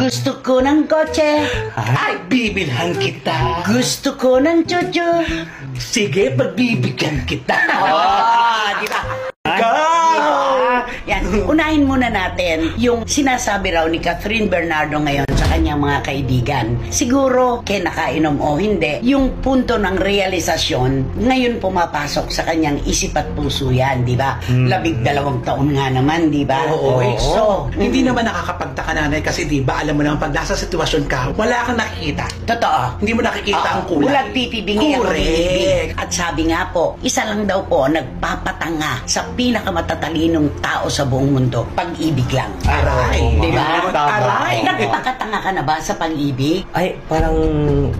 Gusto ko ng kotse. Ay, bibilhan kita. Gusto ko ng chuchu. Sige, pagbibigyan kita. Di ba? Go! Yan. Unahin muna natin yung sinasabi raw ni Catherine Bernardo ngayon sa kanyang mga kaibigan. Siguro, nakainom o hindi, yung punto ng realisasyon, ngayon pumapasok sa kanyang isip at puso yan, di ba? 12 taon nga naman, di ba? Oo. So, hindi naman nakakapagtaka, nanay, kasi di ba, alam mo naman, pag nasa sitwasyon ka, wala kang nakikita. Totoo. Hindi mo nakikita ang kulay. Bulag pipi, bingi ang Correct. bibig. At sabi nga po, isa lang daw po nagpapatanga sa pinakamatalinong tao sa buong mundo, pag-ibig lang. Aray. Di ba? Aray. Nagpakatanga ka na ba sa pag-ibig? Ay, parang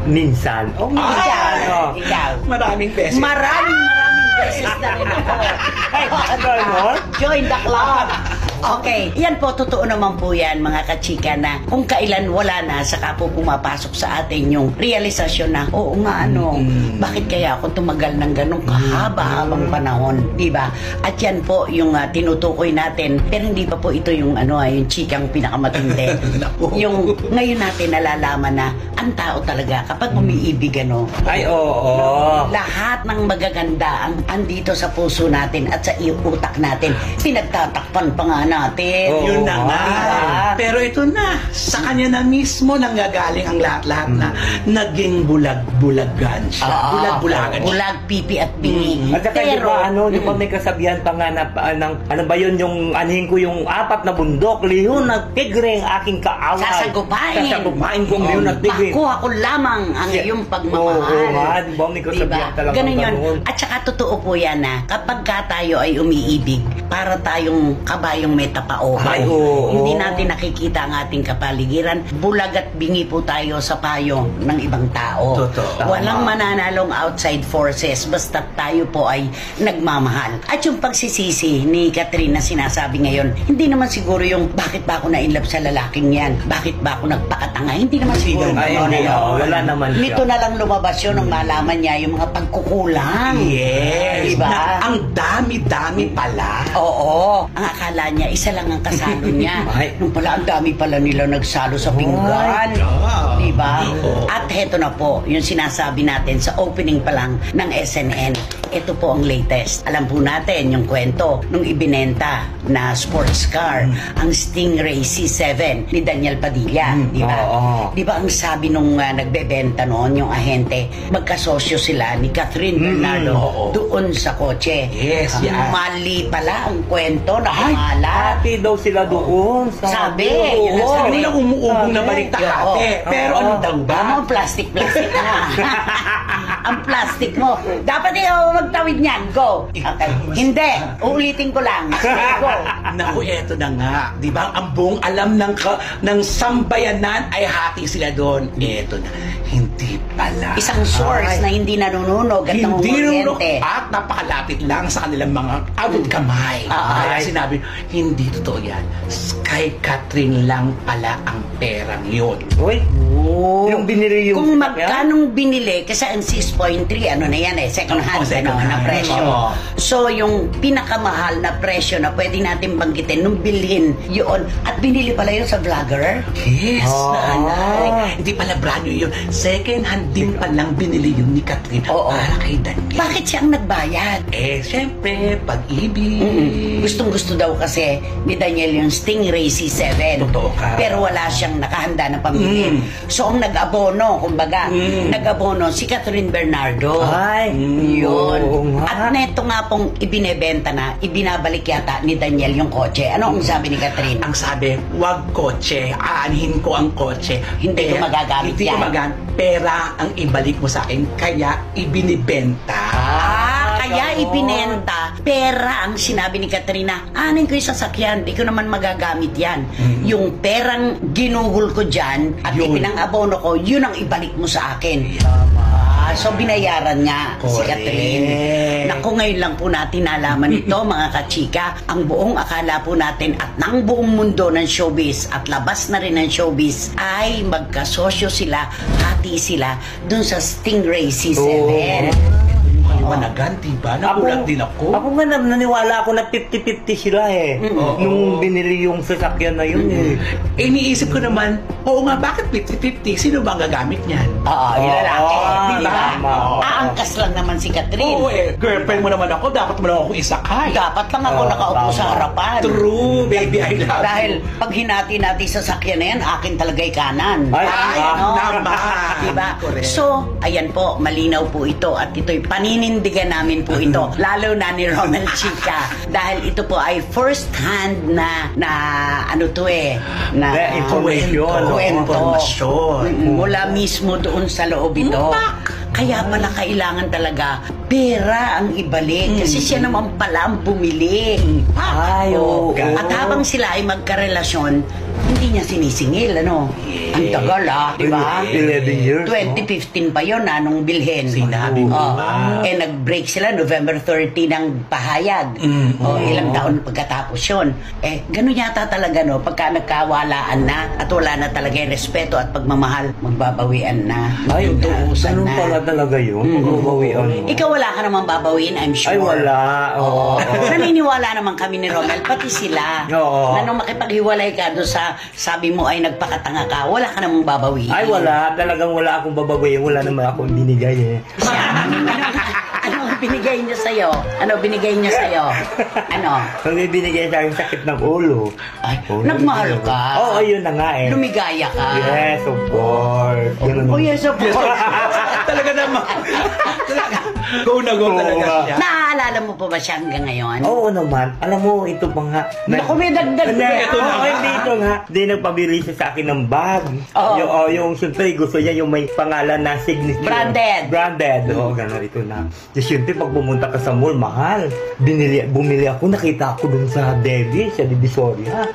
minsan. Ikaw. Maraming beses. Maraming beses na rin ako. Join the club. Okay, yan po, totoo naman po yan mga kachika na kung kailan wala na, saka po pumapasok sa atin yung realisasyon na, oo nga bakit kaya ako tumagal ng ganong kahaba-habang panahon, di ba? At yan po yung tinutukoy natin, pero hindi pa po ito yung yung chikang pinakamatindi. Yung ngayon natin nalalaman na ang tao talaga kapag umiibig Ay, oo. lahat ng magaganda ang andito sa puso natin at sa utak natin, pinagtatakpan pa nga natin. Yun na nga. Pero ito na, sa kanya na mismo nanggagaling ang lahat-lahat na naging bulag-bulagan siya. Bulag-bulagan siya. Bulag, pipi at bingi. At saka di ba may kasabihan pa nga na, ano ba yun, yung anhin ko yung 4 na bundok, liyon na tigre ang aking kaaway. Sasagupain kong liyon na tigre. Makuha ko lamang ang iyong pagmamahal. Di ba may kasabihan talaga ganun yun. ganun. At saka totoo po yan na kapag tayo ay umiibig, para tayong kabayong may tapaohan. Ay, oo. Hindi natin nakikita ang ating kapaligiran. Bulag at bingi po tayo sa payo ng ibang tao. Totoo. Walang mananalong outside forces basta tayo po ay nagmamahal. At yung pagsisisi ni Catherine na sinasabi ngayon, hindi naman siguro yung bakit ba ako na-inlove sa lalaking yan? Bakit ba ako nagpakatanga? Hindi naman siguro. Ay, wala naman siya. Nito na lang lumabas yun nung malaman niya yung mga pagkukulang. Yes. Diba? Na, ang dami-dami pala. Oo. Ang akala niya, isa lang ang kasalo niya. Nung pala, ang dami pala nila nagsalo sa pinggan. Diba? At heto na po, yung sinasabi natin sa opening pa lang ng SNN. Ito po ang latest. Alam po natin yung kwento nung ibinenta na sports car, ang Stingray C7 ni Daniel Padilla. Diba? Diba ang sabi nung nagbebenta noon, yung ahente, magkasosyo sila ni Catherine Bernardo doon sa kotse. Yes, yeah. Mali pala ang kwento na kumalat. Hati daw sila doon. Sabi. Sabi nila umuubong na balik takate. Pero ano daw ba? Ang plastic na. Ang plastic mo. Dapat ikaw magtawid niyan. Go. Okay. Hindi. Uulitin ko lang. Go. Naku, eto na nga. Di ba? Ang buong alam ng sambayanan ay hati sila doon. Eto na. Hindi pala. Isang source na hindi nanununog at nangunguryente. At napakalapit lang sa kanilang mga abot kamay. Kaya sinabi, hindi totoo yan. Kay Catherine lang pala ang perang yun. Uy, yung binili yung... Kung magkanong binili, kasi ang 6.3, ano na yan second hand, na presyo. So, yung pinakamahal na presyo na pwede natin banggitin nung bilhin yun, at binili pala yun sa vlogger? Yes, nanay. Hindi pala brand new yun. Second hand din palang binili yun ni Catherine para kay Daniel. Bakit siyang nagbayad? Siyempre, pag-ibig. Gustong-gusto daw kasi ni Daniel yung Stingray C7. Totoo ka. Pero wala siyang nakahanda na pambili. So, ang nag-abono, kumbaga, nag-abono si Catherine Bernardo. Ay, yun. At neto nga pong ibinebenta na, ibinabalik yata ni Daniel yung kotse. Ano ang sabi ni Catherine? Ang sabi, wag kotse, aanhin ko ang kotse. Hindi ko magagamit Hindi yan. ko magagamit. Pera ang ibalik mo sa akin, kaya ibinibenta. Kaya ibinenta, pera ang sinabi ni Katrina. Anin ko yung sasakyan, di ko naman magagamit yan. Yung perang ginuhol ko dyan at ipinang-abono ko, yun ang ibalik mo sa akin. So binayaran nga si Catherine. Naku, ngayon lang po natin nalaman ito mga kachika. Ang buong akala po natin at ng buong mundo ng showbiz at labas na rin ng showbiz ay magkasosyo sila, hati sila dun sa Stingray C7. Liwanagan, diba? Nagulat din ako. Ako nga naniwala ako na 50-50 sila eh. Nung binili yung sasakyan na yun eh. Iniisip ko naman, oo nga, bakit 50-50? Sino ba ang gagamit niyan? Yung lalaki. Di ba? tama. Aangkas lang naman si Catherine. Oo girlfriend mo naman ako, dapat mo lang ako isakay. Dapat lang ako nakaupo sa harapan. True, baby, I love Dahil you. pag hinati natin sa sakyan na yan, akin talaga'y kanan. Ay, naman. Diba? Correct. So, ayan po, malinaw po ito at ito'y paninindigan namin po ito. Lalo na ni Romel Chica. Dahil ito po ay first hand na ano to na information. Informasyon. Mula mismo doon sa loob ito. Kaya pala kailangan talaga pera ang ibalik. Kasi siya naman pala ang bumili. Ay, oo. At habang sila ay magkarelasyon, hindi niya sinisingil, ano? Ang tagal, di ba? 11 years. 2015 pa yun, nung bilhin. Sinabi mo ba? Nag-break sila November 30 ng pahayag. Ilang taon pagkatapos yun. Ganun yata talaga, no? Pagka nagkawalaan na at wala na talaga yung respeto at pagmamahal, magbabawian na. Ay, Magtuusan ganun pala talaga yun. Magbabawian. Ikaw wala ka namang babawiin, I'm sure. Ay, wala. Oo. Naniniwala naman kami ni Romel, pati sila. Oo. Na nung makipaghiwalay ka doon sa sabi mo ay nagpakatanga ka, wala ka namang babawiin. Ay, wala. Talagang wala akong babawiin. Wala naman akong binigay eh. Ano binigay niya sa'yo? Ano binigay niya sa'yo? Ano? Kung may binigay sa akin sakit ng ulo. Ay, nagmahal ka. Oo, yun na nga eh. Lumigaya ka. Yes, of course. Ganun. Oh, yes, of course. Talaga naman. Go na go talaga siya. Naaalala mo pa ba siya hanggang ngayon? Oo naman. Alam mo, ito pa nga. Naku, may dagdag Hindi, pa. ito na. Hindi, ito nga. Hindi, nagpabili siya sa akin ng bag. Oo. Yung siyempre, gusto niya yung may pangalan na signature. Branded. Oo, gano'n. Ito na. Di siyempre, pag pumunta ka sa mall, mahal. Bumili ako, nakita ako dun sa Devi, sa Divisoria.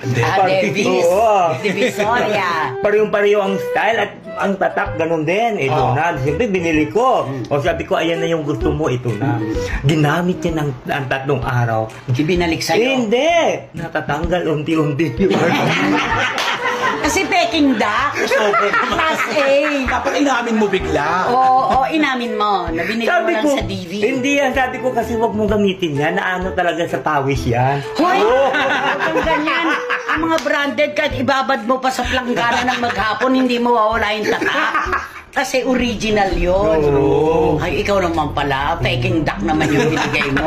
Davis. Oo. Divisoria. Parehong-pareho ang style at ang tatak, ganun din. Ito na. Siyempre, binili ko. O sabi ko, ayan na yung gusto mo, ito na. Ginamit niya ng 3 araw. Ibinalik sa'yo. Hindi! Natatanggal unti-unti yun. Kasi Peking duck. Class A. Dapat inamin mo bigla. Oo, inamin mo. Nabinili mo Sabi lang ko, sa DV. hindi yan. Sabi ko kasi wag mong gamitin yan. Naano talaga sa pawis yan. Hoy! Kung ganyan, ang mga branded, kahit ibabad mo pa sa planggana ng maghapon, hindi mo wawala yung tatak. Kasi original yun. Oo. Ay, ikaw naman pala. Peking duck naman yung binigay mo.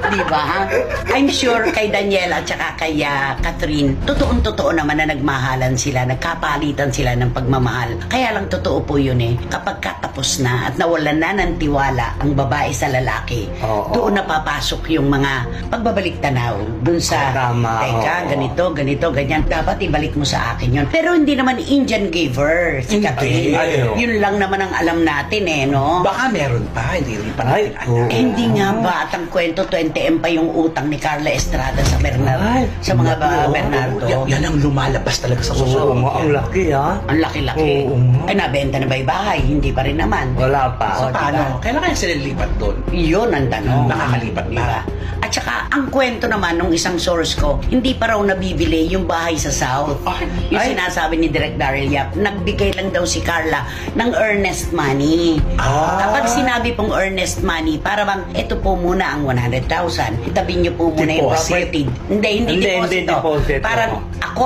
Di ba? I'm sure kay Daniela at saka kay Catherine, totoong-totoo naman na nagmahalan sila, nagkapalitan sila ng pagmamahal. Kaya lang totoo po yun kapag katapos na at nawalan na ng tiwala ang babae sa lalaki, doon napapasok yung mga pagbabalik tanaw. Doon sa, tama. teka, ganito, ganyan. Dapat ibalik mo sa akin yun. Pero hindi naman Indian giver si Catherine. Yun lang naman ang alam natin no? Baka meron pa, hindi pa natin alam. Hindi nga ba at ang kwento 20M pa yung utang ni Carla Estrada sa Bernardo, sa mga Bernardo. Yan ang lumalabas talaga sa Oo, susunod. ang laki ha. Ang laki-laki. Oo. Ay, nabenta na ba yung bahay? Hindi pa rin naman. Wala pa. So, paano? Kailan kaya sila lipat doon? Yun ang tanong. Nakakalipat ba? Diba? At saka, ang kwento naman nung isang source ko, hindi pa raw nabibili yung bahay sa South. Yung sinasabi ni Direk Daryl Yap, nagbigay lang daw si Carla ng earnest money. Kapag sinabi pong earnest money, para bang, ito po muna ang 100,000. Itabi niyo po muna yung Deposit. property. Hindi deposit. Parang ako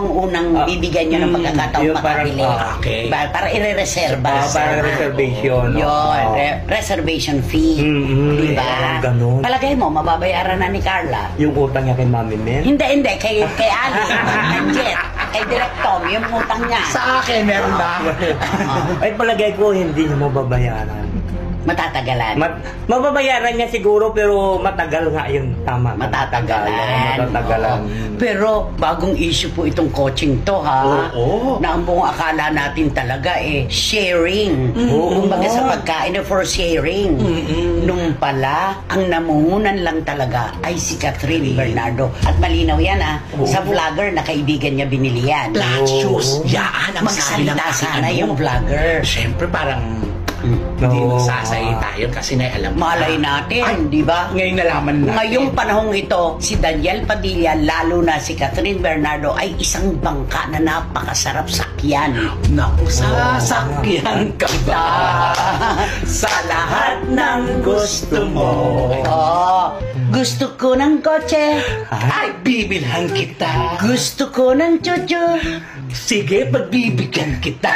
ang unang bibigyan niyo ng pagkakataon Yun, makabili. okay. Para i-reserva. Parang reservation. Yun, reservation fee. Diba? Parang ganun. Palagay mo, mababayaran na ni Carla. Yung utang niya kay Mami Men? Hindi. Kay Ali, ng Jet. Kay Direk Tom, yung utang niya. Sa akin, meron ba? Ay, palagay ko, hindi niya mababayaran. Matatagalan. Mababayaran niya siguro, pero matagal nga yun. Tama. Matatagalan. Matatagalan. Pero bagong issue po itong coaching to ha. Oo. Na ang buong akala natin talaga sharing. Kumbaga sa pagkain for sharing. Nung pala, ang namuhunan lang talaga ay si Catherine Bernardo. At malinaw yan sa vlogger na kaibigan niya binili yan. Black shoes. Yaan ang sabi ng Magsalita sana yung vlogger. Siyempre, parang Hindi magsasalita yun kasi alam mo. Malay natin, di ba? Ngayon nalaman natin. Ngayong panahong ito, si Daniel Padilla, lalo na si Catherine Bernardo, ay isang bangka na napakasarap sakyan. Naku, sasakyan ka ba? Sa lahat ng gusto mo. Gusto ko ng kotse. Ay, bibilhan kita. Gusto ko ng chuchu. Sige, pagbibigyan kita.